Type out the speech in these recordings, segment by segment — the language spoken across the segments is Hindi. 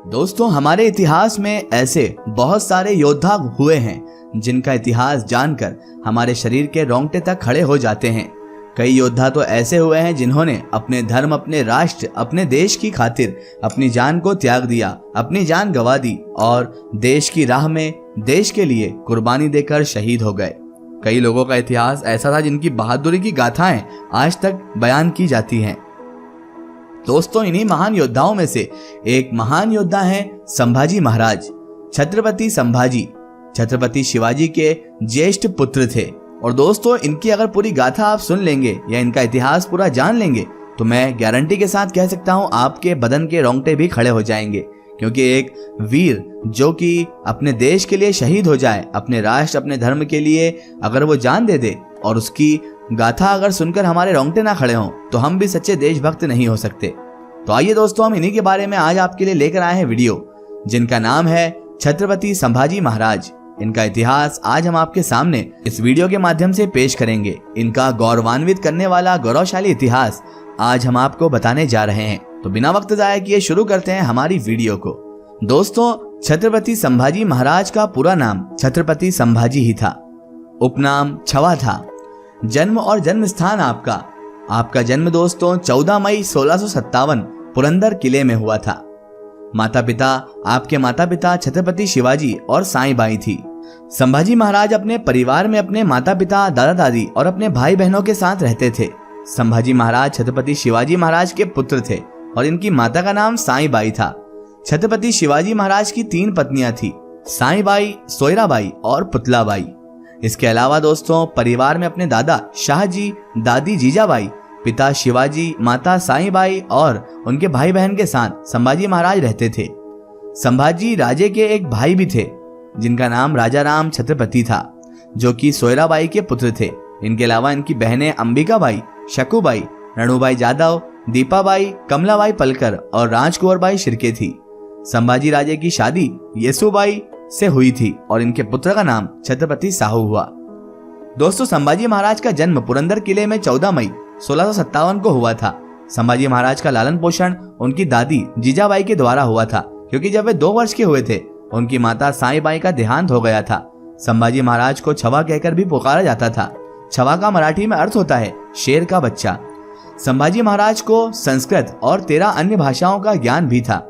दोस्तों, हमारे इतिहास में ऐसे बहुत सारे योद्धा हुए हैं जिनका इतिहास जानकर हमारे शरीर के रोंगटे तक खड़े हो जाते हैं। कई योद्धा तो ऐसे हुए हैं जिन्होंने अपने धर्म, अपने राष्ट्र, अपने देश की खातिर अपनी जान को त्याग दिया, अपनी जान गंवा दी और देश की राह में देश के लिए कुर्बानी देकर शहीद हो गए। कई लोगों का इतिहास ऐसा था जिनकी बहादुरी की गाथाएं आज तक बयान की जाती हैं। दोस्तों, इन्हीं महान योद्धाओं में से एक महान योद्धा है संभाजी महाराज। छत्रपति संभाजी छत्रपति शिवाजी के ज्येष्ठ पुत्र थे और दोस्तों, इनकी अगर पूरी गाथा आप सुन लेंगे या इनका इतिहास पूरा जान लेंगे तो मैं गारंटी के साथ कह सकता हूं आपके बदन के रोंगटे भी खड़े हो जाएंगे। क्योंकि एक वीर जो कि अपने देश के लिए शहीद हो जाए, अपने राष्ट्र, अपने धर्म के लिए अगर वो जान दे दे और उसकी गाथा अगर सुनकर हमारे रोंगटे ना खड़े हों तो हम भी सच्चे देशभक्त नहीं हो सकते। तो आइए दोस्तों, हम इन्हीं के बारे में आज आपके लिए लेकर आए हैं वीडियो जिनका नाम है छत्रपति संभाजी महाराज। इनका इतिहास आज हम आपके सामने इस वीडियो के माध्यम से पेश करेंगे। इनका गौरवान्वित करने वाला गौरवशाली इतिहास आज हम आपको बताने जा रहे हैं। तो बिना वक्त जाया किए शुरू करते हैं हमारी वीडियो को। दोस्तों, छत्रपति संभाजी महाराज का पूरा नाम छत्रपति संभाजी ही था, उपनाम छवा था। जन्म और जन्म स्थान आपका जन्म दोस्तों 14 मई 1657 पुरंदर किले में हुआ था। आपके माता पिता छत्रपति शिवाजी और साईं बाई थी। संभाजी महाराज अपने परिवार में अपने माता पिता, दादा दादी और अपने भाई बहनों के साथ रहते थे। संभाजी महाराज छत्रपति शिवाजी महाराज के पुत्र थे और इनकी माता का नाम साईं बाई था। छत्रपति शिवाजी महाराज की 3 पत्नियां थी, साईं बाई, सोयराबाई और पुतलाबाई। इसके अलावा दोस्तों, परिवार में अपने दादा शाहजी, दादी जीजाबाई, पिता शिवाजी, माता साईं बाई और उनके भाई बहन के साथ संभाजी महाराज रहते थे। संभाजी राजे के एक भाई भी थे जिनका नाम राजा राम छत्रपति था, जो कि सोयराबाई के पुत्र थे। इनके अलावा इनकी बहनें अंबिकाबाई, शकुबाई, रणुबाई जादव, दीपाबाई, कमलाबाई पलकर और राजकुंवरबाई शिर्के थी। संभाजी राजे की शादी येसुबाई से हुई थी और इनके पुत्र का नाम छत्रपति साहू हुआ। दोस्तों, संभाजी महाराज का जन्म पुरंदर किले में 14 मई 1657 को हुआ था। संभाजी महाराज का लालन पोषण उनकी दादी जीजाबाई के द्वारा हुआ था, क्योंकि जब वे 2 वर्ष के हुए थे उनकी माता साईं बाई का देहांत हो गया था। संभाजी महाराज को छवा कहकर भी पुकारा जाता था। छवा का मराठी में अर्थ होता है शेर का बच्चा। संभाजी महाराज को संस्कृत और 13 अन्य भाषाओं का ज्ञान भी था।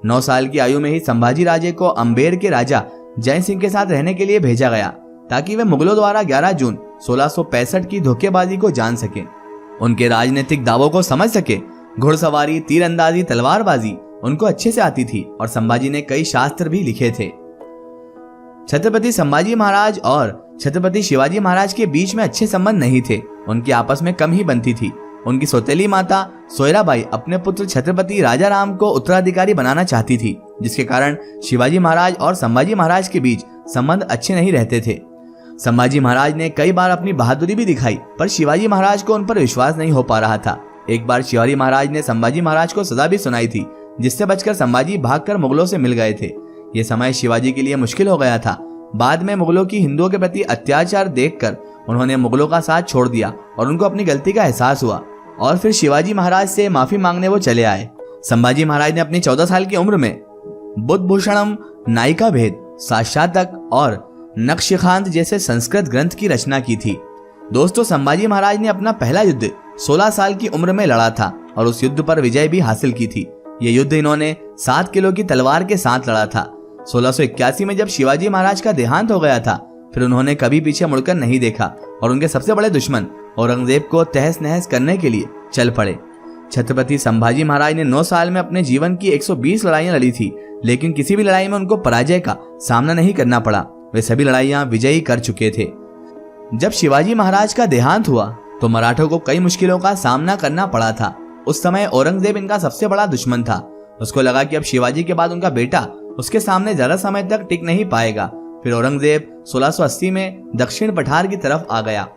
9 साल की आयु में ही संभाजी राजे को अम्बेर के राजा जय सिंह के साथ रहने के लिए भेजा गया, ताकि वे मुगलों द्वारा 11 जून 1665 की धोखेबाजी को जान सके, उनके राजनीतिक दावों को समझ सके। घुड़सवारी, तीरंदाजी, तलवारबाजी उनको अच्छे से आती थी और संभाजी ने कई शास्त्र भी लिखे थे। छत्रपति संभाजी महाराज और छत्रपति शिवाजी महाराज के बीच में अच्छे संबंध नहीं थे, उनकी आपस में कम ही बनती थी। उनकी सौतेली माता सोयराबाई अपने पुत्र छत्रपति राजा राम को उत्तराधिकारी बनाना चाहती थी, जिसके कारण शिवाजी महाराज और संभाजी महाराज के बीच संबंध अच्छे नहीं रहते थे। संभाजी महाराज ने कई बार अपनी बहादुरी भी दिखाई, पर शिवाजी महाराज को उन पर विश्वास नहीं हो पा रहा था। एक बार शिवाजी महाराज ने संभाजी महाराज को सजा भी सुनाई थी, जिससे बचकर संभाजी भागकर मुगलों से मिल गए थे। ये समय शिवाजी के लिए मुश्किल हो गया था। बाद में मुगलों की हिंदुओं के प्रति अत्याचार देखकर उन्होंने मुगलों का साथ छोड़ दिया और उनको अपनी गलती का एहसास हुआ और फिर शिवाजी महाराज से माफी मांगने वो चले आए। संभाजी महाराज ने अपनी 14 साल की उम्र में बुद्धभूषणम, नायिका भेद, साक्षातक और नक्शखांत जैसे संस्कृत ग्रंथ की रचना की थी। दोस्तों, संभाजी महाराज ने अपना पहला युद्ध 16 साल की उम्र में लड़ा था और उस युद्ध पर विजय भी हासिल की थी। ये युद्ध इन्होंने 7 किलो की तलवार के साथ लड़ा था। 1681 में जब शिवाजी महाराज का देहांत हो गया था, फिर उन्होंने कभी पीछे मुड़कर नहीं देखा और उनके सबसे बड़े दुश्मन औरंगजेब को तहस नहस करने के लिए चल पड़े। छत्रपति संभाजी महाराज ने 9 साल में अपने जीवन की 120 लड़ाइयां लड़ी थी, लेकिन किसी भी लड़ाई में उनको पराजय का सामना नहीं करना पड़ा। वे सभी लड़ाइयां विजयी कर चुके थे। जब शिवाजी महाराज का देहांत हुआ तो मराठों को कई मुश्किलों का सामना करना पड़ा था। उस समय औरंगजेब इनका सबसे बड़ा दुश्मन था। उसको लगा कि अब शिवाजी के बाद उनका बेटा उसके सामने ज्यादा समय तक टिक नहीं पाएगा। फिर औरंगजेब 1680 में दक्षिण पठार की तरफ आ गया।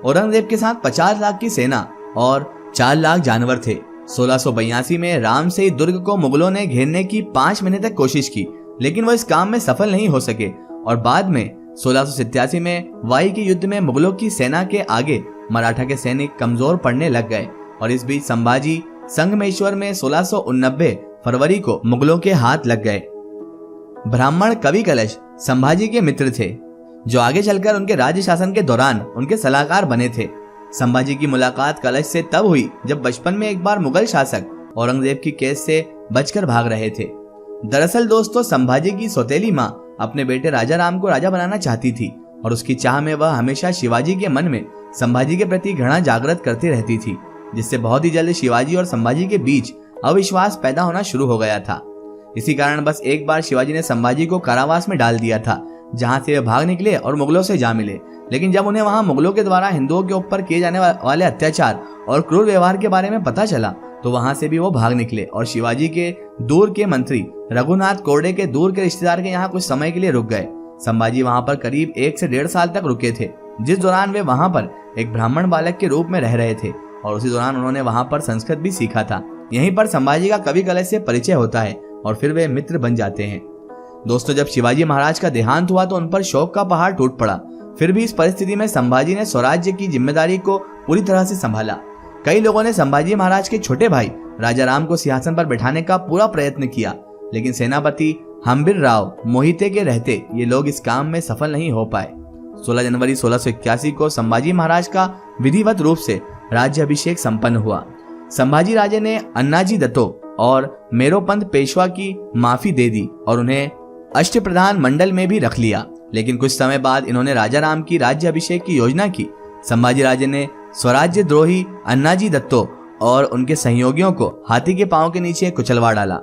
औरंगजेब के साथ 50 लाख की सेना और 4 लाख जानवर थे। 1682 में राम से दुर्ग को मुगलों ने घेरने की 5 महीने तक कोशिश की, लेकिन वो इस काम में सफल नहीं हो सके और बाद में 1687 में वाई के युद्ध में मुगलों की सेना के आगे मराठा के सैनिक कमजोर पड़ने लग गए और इस बीच संभाजी संगमेश्वर में 1689 फरवरी को मुगलों के हाथ लग गए। ब्राह्मण कवि कलश संभाजी के मित्र थे, जो आगे चलकर उनके राज्य शासन के दौरान उनके सलाहकार बने थे। संभाजी की मुलाकात कलश से तब हुई जब बचपन में एक बार मुगल शासक औरंगजेब की कैद से बचकर भाग रहे थे। दरअसल दोस्तों, संभाजी की सौतेली माँ अपने बेटे राजा राम को राजा बनाना चाहती थी और उसकी चाह में वह हमेशा शिवाजी के मन में संभाजी के प्रति घृणा जागृत करती रहती थी, जिससे बहुत ही जल्द शिवाजी और संभाजी के बीच अविश्वास पैदा होना शुरू हो गया था। इसी कारण बस एक बार शिवाजी ने संभाजी को कारावास में डाल दिया था, जहां से वे भाग निकले और मुगलों से जा मिले। लेकिन जब उन्हें वहां मुगलों के द्वारा हिंदुओं के ऊपर किए जाने वाले अत्याचार और क्रूर व्यवहार के बारे में पता चला, तो वहां से भी वो भाग निकले और शिवाजी के दूर के मंत्री रघुनाथ कोरडे के दूर के रिश्तेदार के यहाँ कुछ समय के लिए रुक गए। संभाजी वहां पर करीब 1 से 1.5 साल तक रुके थे, जिस दौरान वे वहां पर एक ब्राह्मण बालक के रूप में रह रहे थे और उसी दौरान उन्होंने वहां पर संस्कृत भी सीखा था। यहीं पर संभाजी का कवि कलश से परिचय होता है और फिर वे मित्र बन जाते हैं। दोस्तों, जब शिवाजी महाराज का देहांत हुआ तो उन पर शोक का पहाड़ टूट पड़ा। फिर भी इस परिस्थिति में संभाजी ने स्वराज्य की जिम्मेदारी को पूरी तरह से संभाला। कई लोगों ने संभाजी महाराज के छोटे भाई राजा राम को सिंहासन पर बैठाने का पूरा प्रयत्न किया, लेकिन सेनापति हम्बीर राव मोहिते के रहते ये लोग इस काम में सफल नहीं हो पाए। 16 जनवरी 1681 को संभाजी महाराज का विधिवत रूप से राज्याभिषेक संपन्न हुआ। संभाजी राजे ने अन्नाजी दत्तो और मेरोपंत पेशवा की माफी दे दी और उन्हें अष्टप्रधान मंडल में भी रख लिया। लेकिन कुछ समय बाद इन्होंने राजा राम की राज्याभिषेक की योजना की। संभाजी राजे ने स्वराज्य द्रोही अन्नाजी दत्तो और उनके सहयोगियों को हाथी के पांव के नीचे कुचलवा डाला।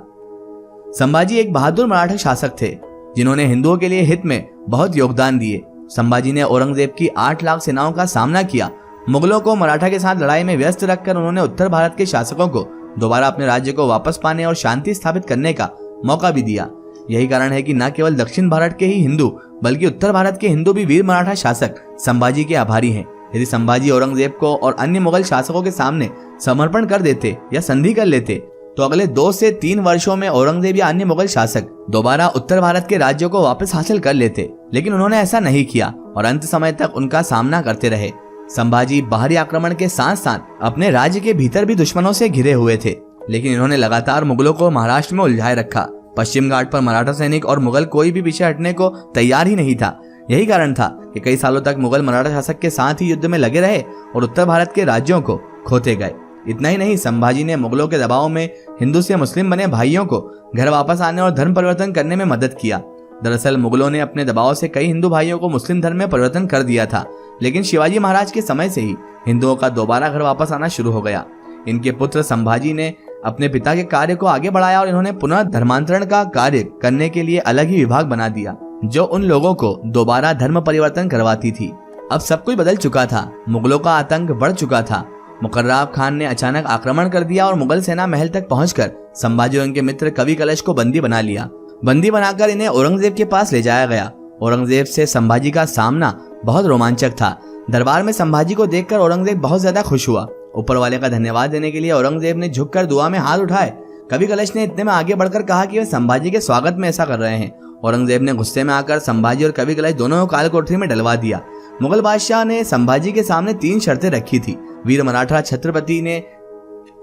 संभाजी एक बहादुर मराठा शासक थे, जिन्होंने हिंदुओं के लिए हित में बहुत योगदान दिए। संभाजी ने औरंगजेब की 8 लाख सेनाओं का सामना किया। मुगलों को मराठा के साथ लड़ाई में व्यस्त रखकर उन्होंने उत्तर भारत के शासकों को दोबारा अपने राज्य को वापस पाने और शांति स्थापित करने का मौका भी दिया। यही कारण है कि न केवल दक्षिण भारत के ही हिंदू बल्कि उत्तर भारत के हिंदू भी वीर मराठा शासक संभाजी के आभारी हैं। यदि संभाजी औरंगजेब को और अन्य मुगल शासकों के सामने समर्पण कर देते या संधि कर लेते, तो अगले 2 से 3 वर्षों में औरंगजेब या अन्य मुगल शासक दोबारा उत्तर भारत के राज्यों को वापस हासिल कर लेते। लेकिन उन्होंने ऐसा नहीं किया और अंत समय तक उनका सामना करते रहे। संभाजी बाहरी आक्रमण के साथ साथ अपने राज्य के भीतर भी दुश्मनों से घिरे हुए थे, लेकिन इन्होंने लगातार मुगलों को महाराष्ट्र में उलझाए रखा। पश्चिम घाट पर मराठा सैनिक और मुगल कोई भी पीछे हटने को तैयार ही नहीं था। यही कारण था कि कई सालों तक मुगल मराठा शासक के साथ ही युद्ध में लगे रहे और उत्तर भारत के राज्यों को खोते गए। इतना ही नहीं, संभाजी ने मुगलों के दबाव में हिंदू से मुस्लिम बने भाइयों को घर वापस आने और धर्म परिवर्तन करने में मदद किया। दरअसल मुगलों ने अपने दबाव से कई हिंदू भाइयों को मुस्लिम धर्म में परिवर्तन कर दिया था, लेकिन शिवाजी महाराज के समय से ही हिंदुओं का दोबारा घर वापस आना शुरू हो गया। इनके पुत्र संभाजी ने अपने पिता के कार्य को आगे बढ़ाया और इन्होंने पुनः धर्मांतरण का कार्य करने के लिए अलग ही विभाग बना दिया, जो उन लोगों को दोबारा धर्म परिवर्तन करवाती थी। अब सब कुछ बदल चुका था, मुगलों का आतंक बढ़ चुका था। मुकर्राब खान ने अचानक आक्रमण कर दिया और मुगल सेना महल तक पहुंचकर संभाजी और उनके मित्र कवि कलश को बंदी बना लिया। बंदी बनाकर इन्हें औरंगजेब के पास ले जाया गया। औरंगजेब से संभाजी का सामना बहुत रोमांचक था। दरबार में संभाजी को देखकर औरंगजेब बहुत ज्यादा खुश हुआ। ऊपर वाले का धन्यवाद देने के लिए औरंगजेब ने झुककर दुआ में हाथ उठाए। कवि कलश ने इतने में आगे बढ़कर कहा कि वे संभाजी के स्वागत में ऐसा कर रहे हैं। औरंगजेब ने गुस्से में आकर संभाजी और कवि कलश दोनों को काल कोठरी में डलवा दिया। मुगल बादशाह ने संभाजी के सामने 3 शर्तें रखी थी। वीर मराठा छत्रपति ने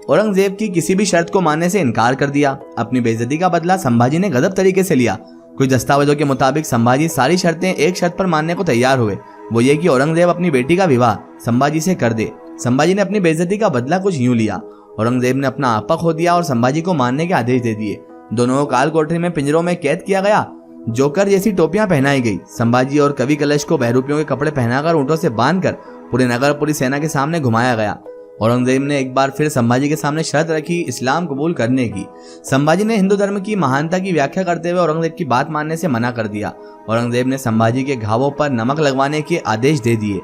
औरंगजेब की किसी भी शर्त को मानने से इनकार कर दिया। अपनी बेइज्जती का बदला संभाजी ने गजब तरीके से लिया। कुछ दस्तावेजों के मुताबिक संभाजी सारी शर्तें एक शर्त पर मानने को तैयार हुए, वो ये कि औरंगजेब अपनी बेटी का विवाह संभाजी से कर दे। संभाजी ने अपनी बेइज्जती का बदला कुछ यूं लिया। औरंगजेब ने अपना आपा खो दिया और संभाजी को मारने के आदेश दे दिए। दोनों को काल कोठरी में पिंजरों में कैद किया गया। जोकर जैसी टोपियां पहनाई गई। संभाजी और कवि कलश को बहरूपियों के कपड़े पहनाकर ऊंटों से बांधकर पूरे नगर पूरी सेना के सामने घुमाया गया। औरंगजेब ने एक बार फिर संभाजी के सामने शर्त रखी इस्लाम कबूल करने की। संभाजी ने हिंदू धर्म की महानता की व्याख्या करते हुए औरंगजेब की बात मानने से मना कर दिया। औरंगजेब ने संभाजी के घावों पर नमक लगवाने के आदेश दे दिए।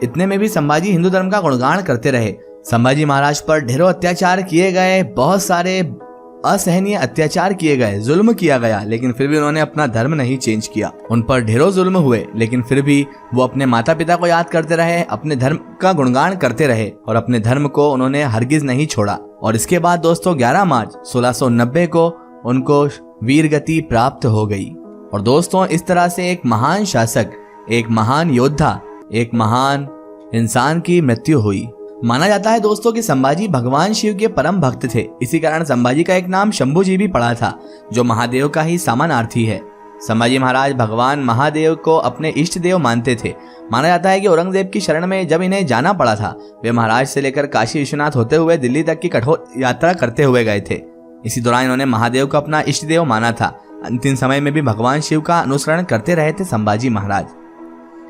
इतने में भी संभाजी हिंदू धर्म का गुणगान करते रहे। संभाजी महाराज पर ढेरों अत्याचार किए गए, बहुत सारे असहनीय अत्याचार किए गए, जुल्म किया गया, लेकिन फिर भी उन्होंने अपना धर्म नहीं चेंज किया। उन पर ढेरों जुल्म हुए, लेकिन फिर भी वो अपने माता पिता को याद करते रहे, अपने धर्म का गुणगान करते रहे और अपने धर्म को उन्होंने हरगिज नहीं छोड़ा। और इसके बाद दोस्तों 11 मार्च 1690 को उनको वीर गति प्राप्त हो गई। और दोस्तों इस तरह से एक महान शासक, एक महान योद्धा, एक महान इंसान की मृत्यु हुई। माना जाता है दोस्तों कि संभाजी भगवान शिव के परम भक्त थे। इसी कारण संभाजी का एक नाम शंभू जी भी पड़ा था, जो महादेव का ही समानार्थी है। संभाजी महाराज भगवान महादेव को अपने इष्ट देव मानते थे। माना जाता है कि औरंगजेब की शरण में जब इन्हें जाना पड़ा था, वे महाराज से लेकर काशी विश्वनाथ होते हुए दिल्ली तक की कठोर यात्रा करते हुए गए थे। इसी दौरान इन्होंने महादेव को अपना इष्ट देव माना था। अंतिम समय में भी भगवान शिव का अनुसरण करते रहे थे संभाजी महाराज।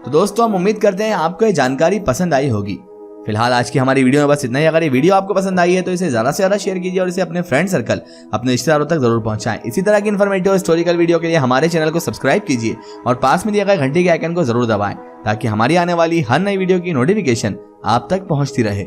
तो दोस्तों हम उम्मीद करते हैं आपको ये जानकारी पसंद आई होगी। फिलहाल आज की हमारी वीडियो में बस इतना ही। अगर ये वीडियो आपको पसंद आई है तो इसे ज्यादा से ज्यादा शेयर कीजिए और इसे अपने फ्रेंड सर्कल, अपने रिश्तेदारों तक जरूर पहुंचाएं। इसी तरह की इन्फॉर्मेटिव और हिस्टोरिकल वीडियो के लिए हमारे चैनल को सब्सक्राइब कीजिए और पास में दिए गए घंटी के आइकन को जरूर दबाएं, ताकि हमारी आने वाली हर नई वीडियो की नोटिफिकेशन आप तक पहुंचती रहे।